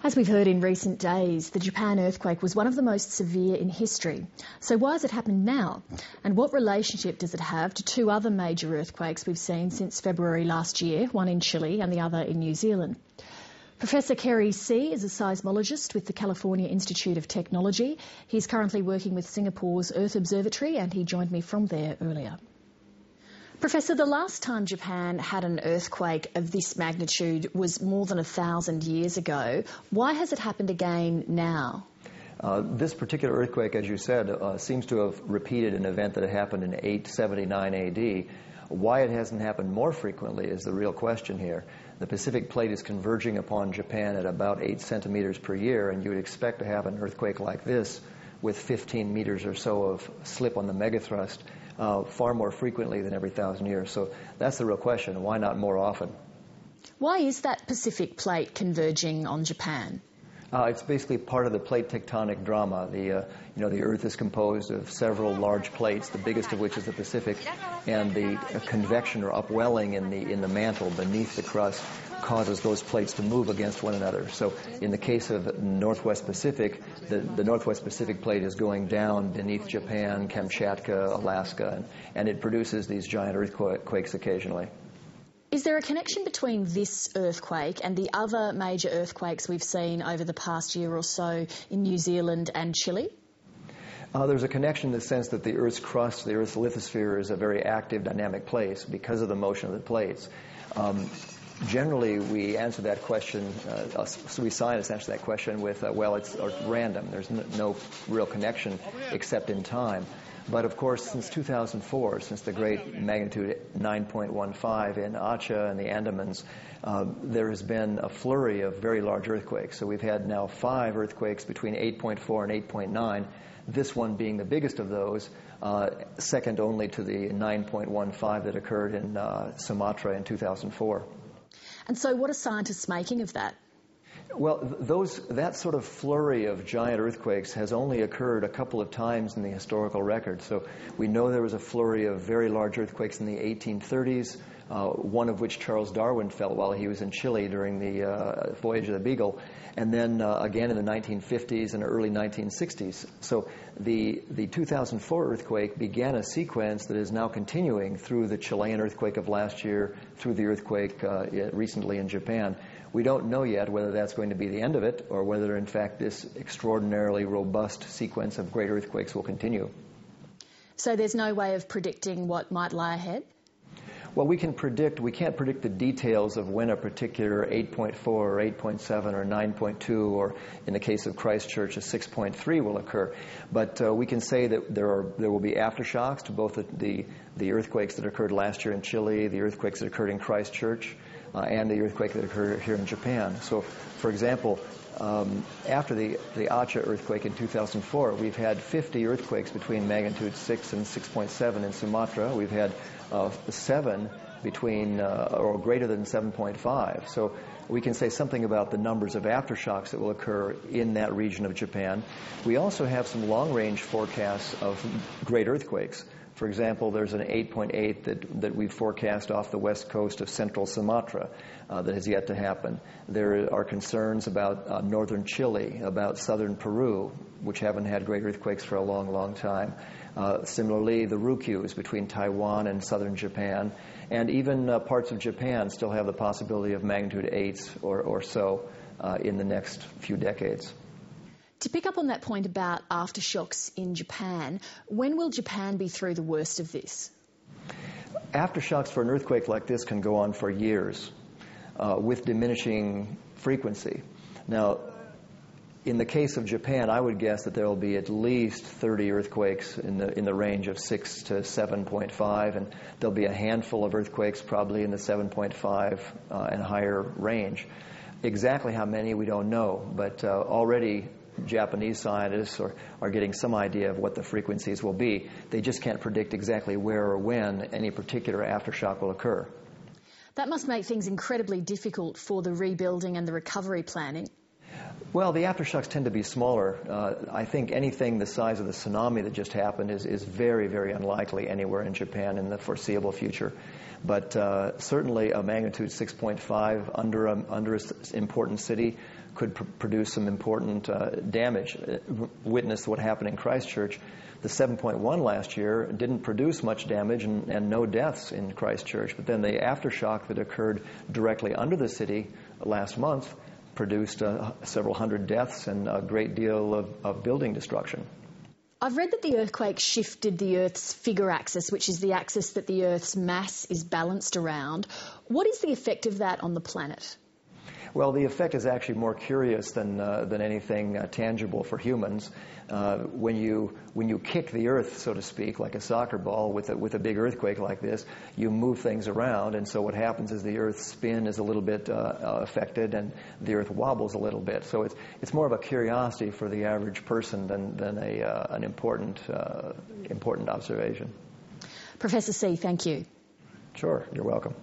As we've heard in recent days, the Japan earthquake was one of the most severe in history. So why has it happened now? And what relationship does it have to two other major earthquakes we've seen since February last year, one in Chile and the other in New Zealand? Professor Kerry Sieh is a seismologist with the California Institute of Technology. He's currently working with Singapore's Earth Observatory, and he joined me from there earlier. Professor, the last time Japan had an earthquake of this magnitude was more than 1,000 years ago. Why has it happened again now? This particular earthquake, as you said, seems to have repeated an event that happened in 879 AD. Why it hasn't happened more frequently is the real question here. The Pacific plate is converging upon Japan at about 8 centimeters per year, and you would expect to have an earthquake like this with 15 meters or so of slip on the megathrust far more frequently than every 1,000 years. So that's the real question. Why not more often? Why is that Pacific plate converging on Japan? It's basically part of the plate tectonic drama. The Earth is composed of several large plates, the biggest of which is the Pacific, and the convection or upwelling in the mantle beneath the crust causes those plates to move against one another. So in the case of Northwest Pacific, the Northwest Pacific plate is going down beneath Japan, Kamchatka, Alaska, and it produces these giant earthquakes occasionally. Is there a connection between this earthquake and the other major earthquakes we've seen over the past year or so in New Zealand and Chile? There's a connection in the sense that the Earth's crust, the Earth's lithosphere, is a very active, dynamic place because of the motion of the plates. Generally, we answer that question, we scientists answer that question with, well, it's random. There's no real connection except in time. But of course, since 2004, since the great magnitude 9.15 in Aceh and the Andamans, there has been a flurry of very large earthquakes. So we've had now 5 earthquakes between 8.4 and 8.9, this one being the biggest of those, second only to the 9.15 that occurred in Sumatra in 2004. And so what are scientists making of that? Well, that sort of flurry of giant earthquakes has only occurred a couple of times in the historical record. So we know there was a flurry of very large earthquakes in the 1830s, one of which Charles Darwin felt while he was in Chile during the voyage of the Beagle, and then again in the 1950s and early 1960s. So the 2004 earthquake began a sequence that is now continuing through the Chilean earthquake of last year, through the earthquake recently in Japan. We don't know yet whether that's going to be the end of it or whether, in fact, this extraordinarily robust sequence of great earthquakes will continue. So there's no way of predicting what might lie ahead? Well, we can't predict the details of when a particular 8.4 or 8.7 or 9.2 or, in the case of Christchurch, a 6.3 will occur. But we can say that there will be aftershocks to both the earthquakes that occurred last year in Chile, the earthquakes that occurred in Christchurch, and the earthquake that occurred here in Japan. So, for example, after the Aceh earthquake in 2004, we've had 50 earthquakes between magnitude 6 and 6.7 in Sumatra. We've had 7 between or greater than 7.5. So we can say something about the numbers of aftershocks that will occur in that region of Japan. We also have some long-range forecasts of great earthquakes. For example, there's an 8.8 that we've forecast off the west coast of central Sumatra that has yet to happen. There are concerns about northern Chile, about southern Peru, which haven't had great earthquakes for a long, long time. Similarly, the Ryukyus between Taiwan and southern Japan, and even parts of Japan still have the possibility of magnitude 8s or so in the next few decades. To pick up on that point about aftershocks in Japan, when will Japan be through the worst of this? Aftershocks for an earthquake like this can go on for years with diminishing frequency. Now, in the case of Japan, I would guess that there will be at least 30 earthquakes in the range of 6 to 7.5, and there'll be a handful of earthquakes probably in the 7.5 and higher range. Exactly how many, we don't know, but already Japanese scientists are getting some idea of what the frequencies will be. They just can't predict exactly where or when any particular aftershock will occur. That must make things incredibly difficult for the rebuilding and the recovery planning. Well, the aftershocks tend to be smaller. I think anything the size of the tsunami that just happened is very, very unlikely anywhere in Japan in the foreseeable future. But certainly a magnitude 6.5 under an important city could produce some important damage. Witness what happened in Christchurch. The 7.1 last year didn't produce much damage and no deaths in Christchurch, but then the aftershock that occurred directly under the city last month produced several hundred deaths and a great deal of building destruction. I've read that the earthquake shifted the Earth's figure axis, which is the axis that the Earth's mass is balanced around. What is the effect of that on the planet? Well, the effect is actually more curious than anything tangible for humans. When you kick the Earth, so to speak, like a soccer ball with a big earthquake like this, you move things around, and so what happens is the Earth's spin is a little bit affected, and the Earth wobbles a little bit. So it's more of a curiosity for the average person than an important observation. Professor Sieh, thank you. Sure, you're welcome.